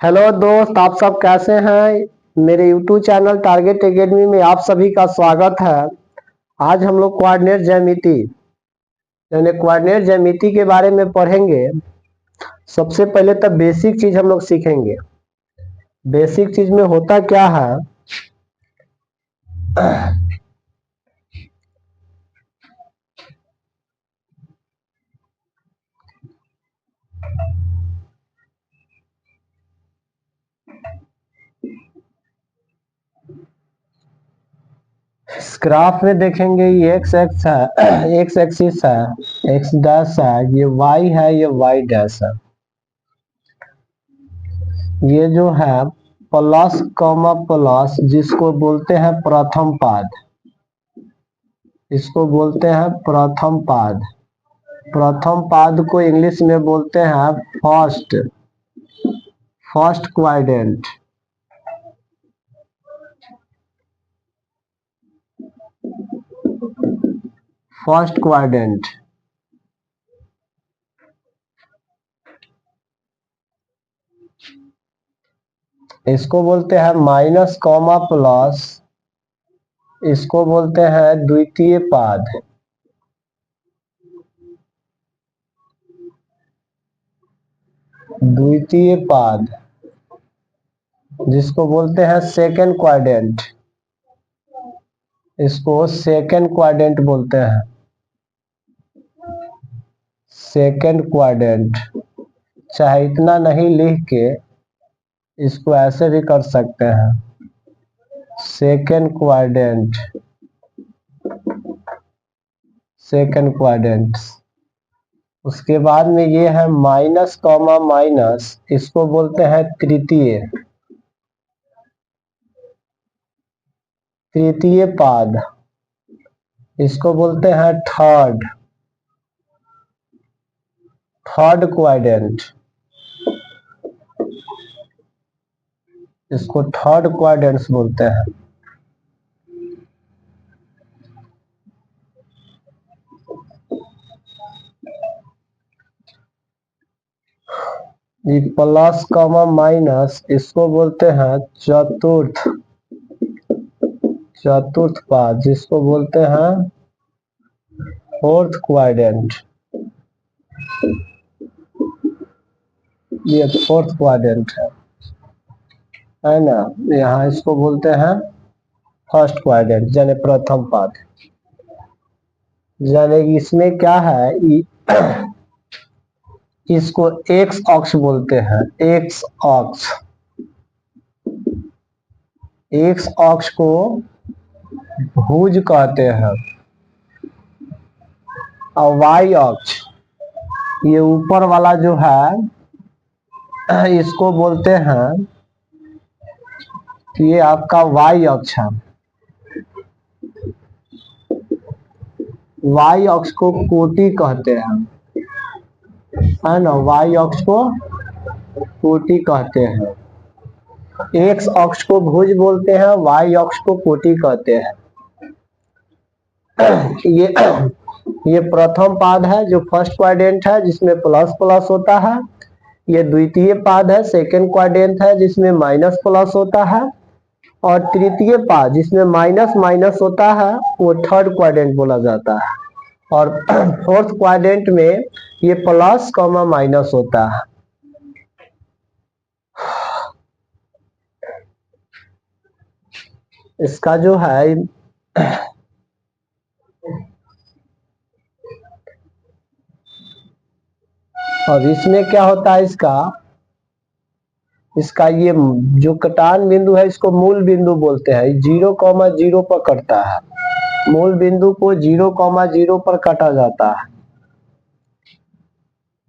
Hello दोस्त, आप सब कैसे हैं। मेरे यूट्यूब चैनल टारगेट एकेडमी में आप सभी का स्वागत है। आज हम लोग कोऑर्डिनेट ज्यामिति यानी कोऑर्डिनेट ज्यामिति के बारे में पढ़ेंगे। सबसे पहले तो बेसिक चीज हम लोग सीखेंगे। बेसिक चीज में होता क्या है, इस ग्राफ में देखेंगे ये एक्स एक्स है, एक्स एक्सिस है, एक्स डैश है, ये वाई है, ये वाई डैश है। ये जो है प्लस कॉमा प्लस, जिसको बोलते हैं प्रथम पाद, इसको बोलते हैं प्रथम पाद। प्रथम पाद को इंग्लिश में बोलते हैं first first quadrant. First quadrant इसको बोलते हैं माइनस कॉमा प्लस, इसको बोलते हैं द्वितीय पाद। द्वितीय पाद जिसको बोलते हैं सेकंड क्वाड्रेंट, इसको सेकंड क्वाड्रेंट बोलते हैं। सेकंड क्वाड्रेंट, चाहे इतना नहीं लिख के इसको ऐसे भी कर सकते हैं, सेकंड क्वाड्रेंट। सेकंड क्वाड्रेंट उसके बाद में ये है माइनस कॉमा माइनस, इसको बोलते हैं तृतीय। तृतीय पाद इसको बोलते हैं थर्ड थर्ड क्वाड्रेंट, इसको थर्ड क्वाड्रेंट्स बोलते हैं। ये प्लस कॉमा माइनस इसको बोलते हैं चतुर्थ चतुर्थ पाद, जिसको बोलते हैं फोर्थ क्वाड्रेंट। ये फोर्थ क्वाड्रेंट है ना। यहाँ इसको बोलते हैं फर्स्ट क्वाड्रेंट यानी प्रथम पाद। यानी इसमें क्या है, इसको एक्स अक्ष बोलते हैं। एक्स अक्ष, एक्स अक्ष को भुज कहते हैं। और वाई अक्ष, ये ऊपर वाला जो है इसको बोलते हैं कि ये आपका वाई अक्ष है। वाई अक्ष को कोटि कहते हैं, है ना। वाई अक्ष को कोटि कहते हैं। एक्स अक्ष को भुज बोलते हैं, वाई अक्ष को कोटि कहते हैं। ये प्रथम पाद है जो फर्स्ट क्वाड्रेंट है, जिसमें प्लस प्लस होता है। ये द्वितीय पाद है, सेकंड क्वाड्रेंट है, जिसमें माइनस प्लस होता है। और तृतीय पाद जिसमें माइनस माइनस होता है वो थर्ड क्वाड्रेंट बोला जाता है। और फोर्थ क्वाड्रेंट में ये प्लस कॉमा माइनस होता है। इसका जो है और इसमें क्या होता है, इसका ये जो कटान बिंदु है इसको मूल बिंदु बोलते हैं। 0,0 पर कटता है। मूल बिंदु को 0,0 पर काटा जाता है,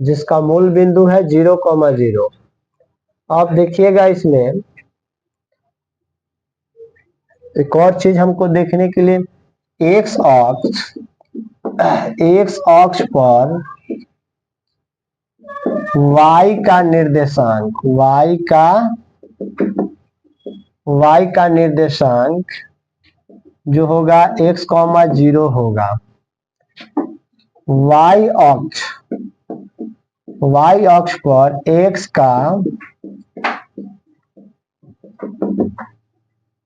जिसका मूल बिंदु है 0,0। आप देखिएगा इसमें एक और चीज हमको देखने के लिए, एक्स अक्ष पर y का निर्देशांक, y का निर्देशांक जो होगा x,0 होगा। y अक्ष पर x का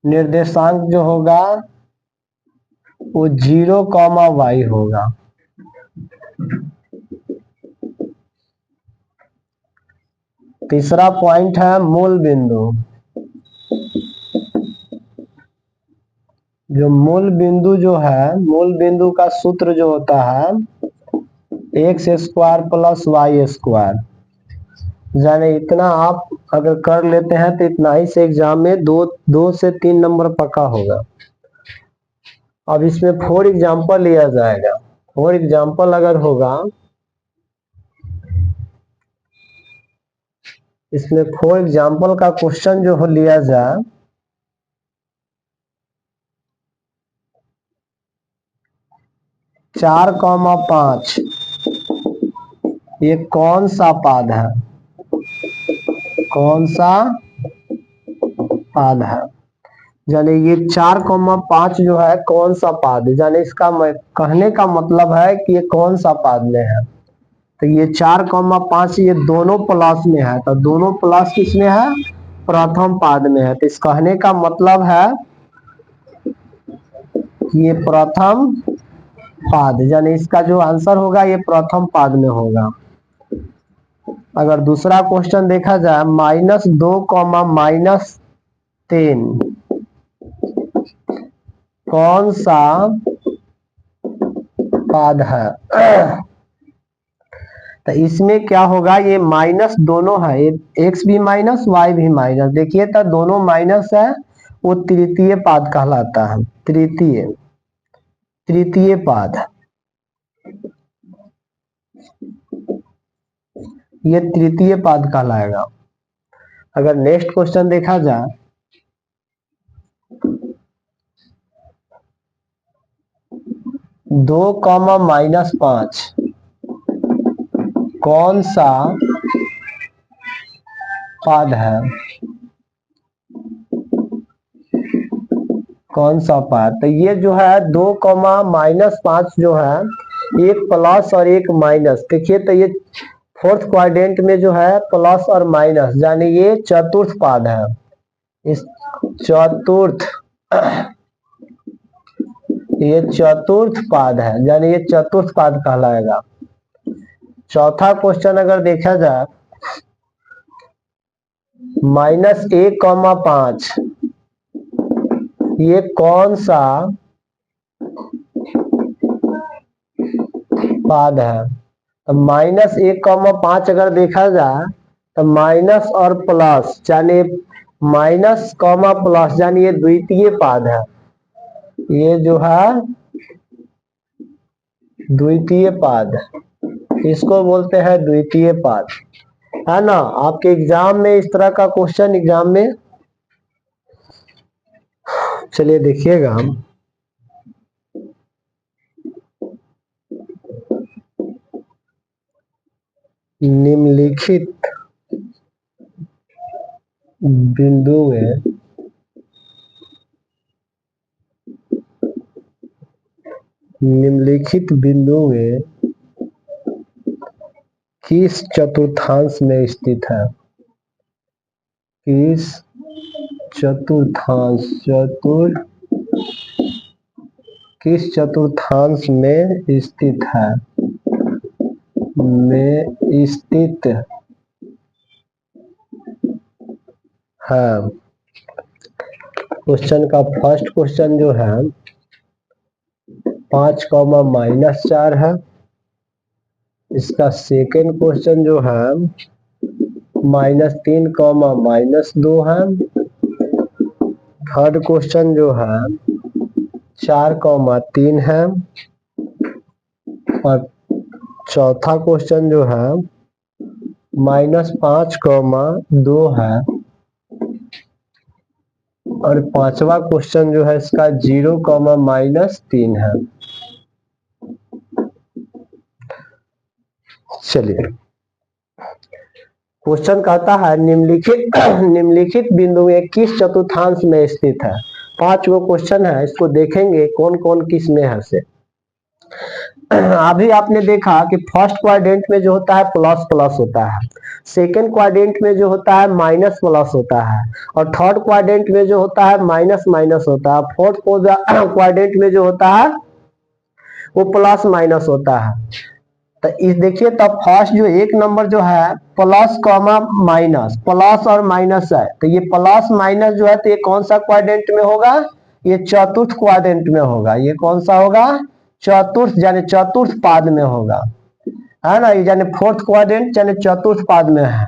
निर्देशांक जो होगा वो 0, y होगा। तीसरा पॉइंट है मूल बिंदु। जो मूल बिंदु जो है, मूल बिंदु का सूत्र जो होता है x² प्लस y²। यानी इतना आप अगर कर लेते हैं तो इतना ही से एग्जाम में 2 से 3 नंबर पक्का होगा। अब इसमें 4 एग्जाम्पल लिया जाएगा। 4 एग्जाम्पल अगर होगा, इसमें 4 एग्जाम्पल का क्वेश्चन जो हो लिया जाए, चार कॉमा 5 ये कौन सा पाद है? कौन सा पाद है? यानी ये 4,5 जो है कौन सा पाद है? यानी इसका कहने का मतलब है कि ये कौन सा पाद में है। तो ये 4,5 ये दोनों प्लस में है, तो दोनों प्लस किसमें है? प्रथम पाद में है। तो इस कहने का मतलब है कि ये प्रथम पाद, यानी इसका जो आंसर होगा ये प्रथम पाद में होगा। अगर दूसरा क्वेश्चन देखा जाए, -2, -3 कौन सा पाद है? तो इसमें क्या होगा, ये माइनस दोनों है, एक्स भी माइनस वाई भी माइनस। देखिए तो दोनों माइनस है, वो तृतीय पाद कहलाता है। तृतीय पाद, ये तृतीय पाद कहलाएगा। अगर नेक्स्ट क्वेश्चन देखा जाए, (2, -5) कौन सा पाद है? कौन सा पाद? तो ये जो है 2, -5 जो है, एक प्लस और एक माइनस। देखिए तो ये फोर्थ क्वाड्रेंट में जो है प्लस और माइनस, यानी ये चतुर्थ पाद है। इस चतुर्थ, ये चतुर्थ पाद है, यानी ये चतुर्थ पाद कहलाएगा। चौथा क्वेश्चन अगर देखा जाए, -1, 5 ये कौन सा पाद है? तो -1, 5 अगर देखा जाए तो माइनस और प्लस, यानी माइनस कॉमा प्लस, यानी ये द्वितीय पाद है। ये जो है द्वितीय पाद, इसको बोलते हैं द्वितीय पाद, है ना। आपके एग्जाम में इस तरह का क्वेश्चन एग्जाम में, चलिए देखिएगा हम, निम्नलिखित बिंदु में किस चतुर्थांश में स्थित है? किस चतुर्थांश में स्थित है? क्वेश्चन का फर्स्ट क्वेश्चन जो है 5, -4 है। इसका सेकेंड क्वेश्चन जो है -3, -2 है। थर्ड क्वेश्चन जो है 4, 3 है। और चौथा क्वेश्चन जो है -5, 2 है। और पांचवा क्वेश्चन जो है इसका 0, -3 है। चलिए क्वेश्चन कहता है निम्नलिखित बिंदु में किस चतुर्थांश में स्थित है? 5 गो क्वेश्चन है, इसको देखेंगे कौन कौन किस में है से। अभी आपने देखा कि फर्स्ट क्वाड्रेंट में जो होता है प्लस प्लस होता है, सेकेंड क्वाड्रेंट में जो होता है माइनस प्लस होता है, और थर्ड क्वाड्रेंट में जो होता है माइनस माइनस होता है, फोर्थ क्वाड्रेंट में जो होता है वो प्लस माइनस होता है। तो इस देखिए, तब फर्स्ट जो एक नंबर जो है प्लस कॉमा माइनस, प्लस और माइनस है, तो ये प्लस माइनस जो है तो ये कौन सा क्वाड्रेंट में होगा, ये चतुर्थ क्वाड्रेंट में होगा। ये कौन सा होगा, चतुर्थ, यानी चतुर्थ पाद में होगा, है ना, ये यानी फोर्थ क्वाड्रेंट यानी चतुर्थ पाद में है।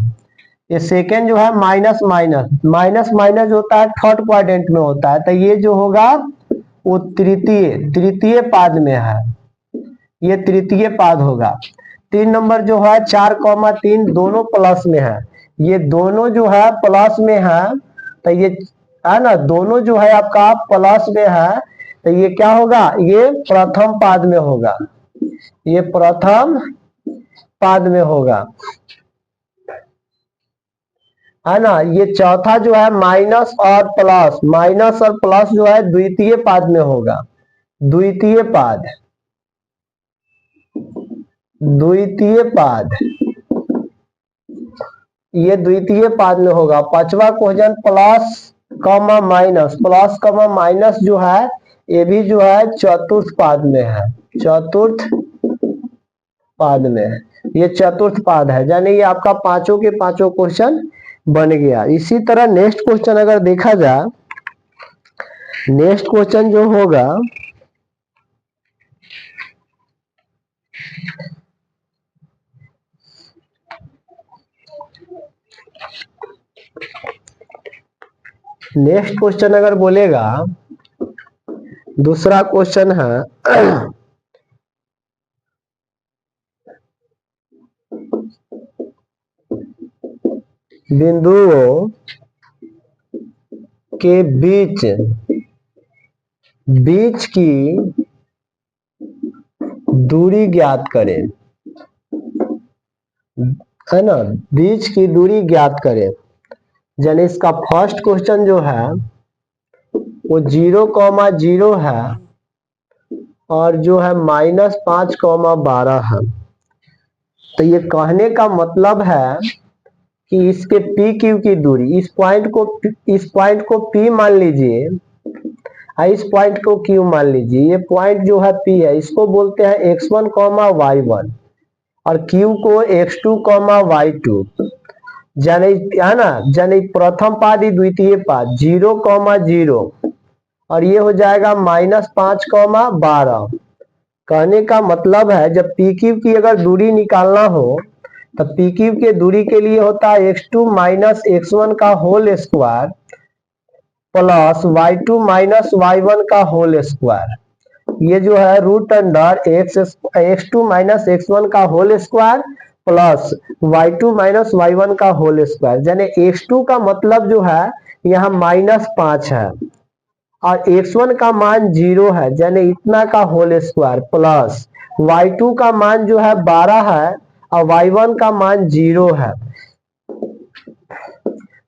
ये सेकेंड जो है माइनस माइनस, माइनस माइनस होता है थर्ड क्वाड्रेंट में होता है, तो ये जो होगा वो तृतीय तृतीय पाद में है, ये तृतीय पाद होगा। 3 नंबर जो है 4,3 दोनों प्लस में है, ये दोनों जो है प्लस में है, तो ये है ना, दोनों जो है आपका प्लस में है, तो ये क्या होगा, ये प्रथम पाद में होगा, ये प्रथम पाद में होगा, है ना। ये चौथा जो है माइनस और प्लस, माइनस और प्लस जो है द्वितीय पाद में होगा, द्वितीय पाद, द्वितीय पाद, ये द्वितीय पाद में होगा। पांचवा question plus comma minus, plus comma minus जो है ये भी जो है चतुर्थ पाद में है, चतुर्थ पाद में है, ये चतुर्थ पाद है, यानी ये आपका पांचों के पांचों क्वेश्चन बन गया। इसी तरह नेक्स्ट क्वेश्चन अगर देखा जाए, नेक्स्ट क्वेश्चन जो होगा नेक्स्ट क्वेश्चन अगर बोलेगा, दूसरा क्वेश्चन है बिंदुओं के बीच बीच की दूरी ज्ञात करें, है ना, बीच की दूरी ज्ञात करें। यानी इसका फर्स्ट क्वेश्चन जो है वो 0,0 है और जो है -5,12 है। तो ये कहने का मतलब है कि इसके पी क्यू की दूरी, इस पॉइंट को पी मान लीजिए, इस पॉइंट को क्यू मान लीजिए, ये पॉइंट जो है पी है, इसको बोलते हैं x1, y1, और क्यू को x2, y2, यानी, है ना, यानी प्रथम पाद ही द्वितीय पाद 0,0, और ये हो जाएगा -5,12। कहने का मतलब है जब पी क्यू की अगर दूरी निकालना हो तो पी क्यू के दूरी के लिए होता है x2 माइनस x1 का whole square plus y2 minus y1 का होल स्क्वायर, ये जो है root under x2 minus x1 का whole square plus y2 minus y1 का होल स्क्वायर, यानी x2 का मतलब जो है यहाँ -5 है और x1 का मान 0 है, यानी इतना का होल स्क्वायर प्लस y2 का मान जो है 12 है और y1 का मान 0 है,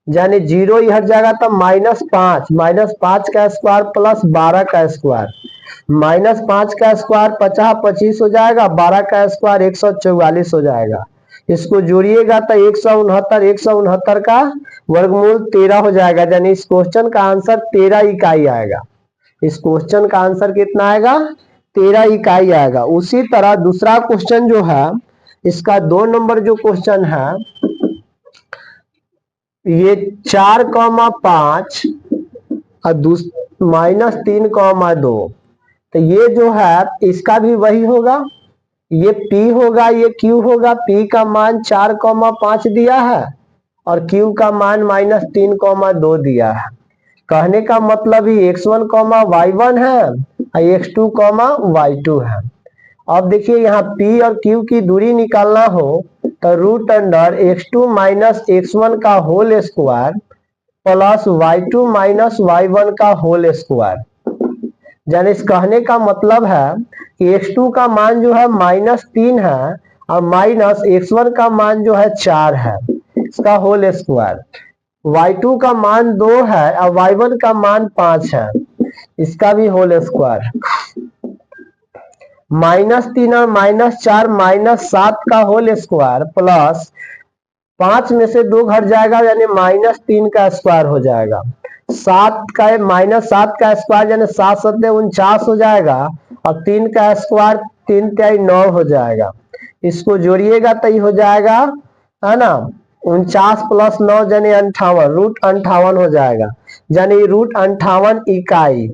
यानी 0 ही हट जाएगा तो -5 का स्क्वायर प्लस 12 का स्क्वायर, -5 का स्क्वायर 50 25 हो जाएगा, 12 का स्क्वायर 144 हो जाएगा। इसको जोड़िएगा तो 169 का वर्गमूल 13 हो जाएगा, यानी इस क्वेश्चन का आंसर 13 इकाई आएगा। इस क्वेश्चन का आंसर कितना आएगा, 13 इकाई आएगा। उसी तरह दूसरा क्वेश्चन जो है, इसका 2 नंबर जो क्वेश्चन है, ये 4,5 और -3,2, तो ये जो है इसका भी वही होगा, ये P होगा, ये Q होगा। P का मान 4,5 दिया है और Q का मान -3,2 दिया है। कहने का मतलब ही x1, y1 है और x2, y2 है। अब देखिए यहाँ P और Q की दूरी निकालना हो तो root under x2 minus x1 का whole square plus y2 minus y1 का होल स्क्वायर, यानी इस कहने का मतलब है कि x2 का मान जो है -3 है और माइनस x1 का मान जो है 4 है, इसका होल स्क्वायर, y2 का मान 2 है और y1 का मान 5 है, इसका भी होल स्क्वायर। -3 और -4 -7 का होल स्क्वायर प्लस 5 में से 2 घट जाएगा यानी -3 का स्क्वायर हो जाएगा। 7 का -7 का स्क्वायर यानी 7 7 49 हो जाएगा और 3 का स्क्वायर 3 3 9 हो जाएगा। इसको जोड़िएगा तो ये हो जाएगा, है ना, 49 + 9 यानी 58, √58 हो जाएगा, यानी √58 इकाई।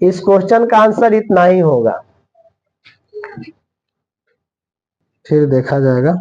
इस क्वेश्चन का आंसर इतना ही होगा। फिर देखा जाएगा।